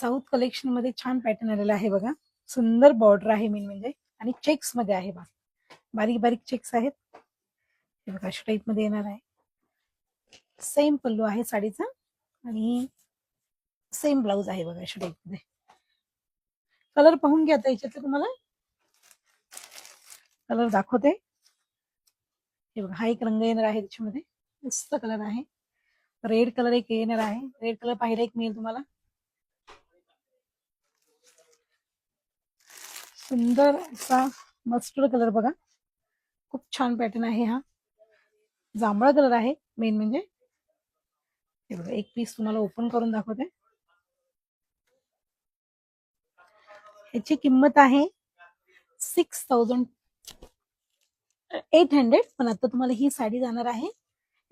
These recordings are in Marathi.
साऊथ कलेक्शन मध्ये छान पॅटर्न आलेला आहे बघा. सुंदर बॉर्डर आहे मेन म्हणजे, आणि चेक्स मध्ये आहे बघा. बारीक बारीक चेक्स आहेत हे बघा. अशा टाईप मध्ये येणार आहे. सेम पल्लू आहे साडीचा आणि सेम ब्लाऊज आहे बघा अशा टाईप मध्ये. कलर पाहून घ्या आता याच्यातले, तुम्हाला कलर दाखवते हे बघा. हा एक रंग येणार आहे त्याच्यामध्ये, मस्त कलर आहे. रेड कलर एक येणार आहे. रेड कलर पाहिला एक मिळेल तुम्हाला. सुंदर असा मस्टर्ड कलर बघा. खूप छान पॅटर्न आहे हा. जांभळा कलर आहे मेन म्हणजे. हे बघा, एक पीस तुम्हाला ओपन करून दाखवते. ह्याची किंमत आहे 6800, पण आता तुम्हाला ही साडी जाणार आहे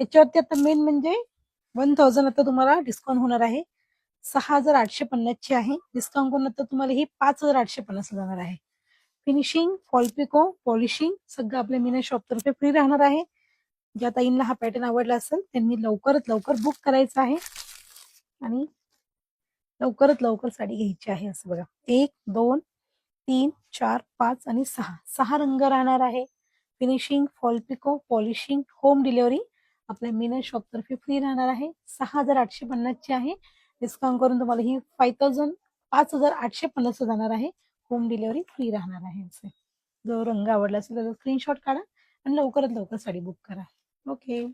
याच्यावरती. आता मेन म्हणजे 1000 आता तुम्हाला डिस्काउंट होणार आहे. 6850 ची आहे. डिस्काउंट करून आता तुम्हाला ही 5850 जाणार आहे. फिनिशिंग, फॉलपिको, पॉलिशिंग सगळं आपल्या मीना शॉप तर्फे फ्री राहणार आहे. ज्या ताईंना हा पॅटर्न आवडला असेल त्यांनी लवकरात लवकर बुक करायचं आहे आणि लवकरात लवकर साडी घ्यायची आहे. असं बघा, 1 2 3 4 5 आणि 6 रंग राहणार आहे. फिनिशिंग, फॉलपिको, पॉलिशिंग, होम डिलिव्हरी आपल्या मीना शॉप तर्फे फ्री राहणार आहे. 6850 ची आहे. डिस्काउंट करून तुम्हाला ही 5850 जाणार आहे. होम डिलिव्हरी फ्री राहणार आहे. असे जो रंग आवडला असेल त्याचा स्क्रीनशॉट काढा आणि लवकरात लवकर साडी बुक करा. ओके.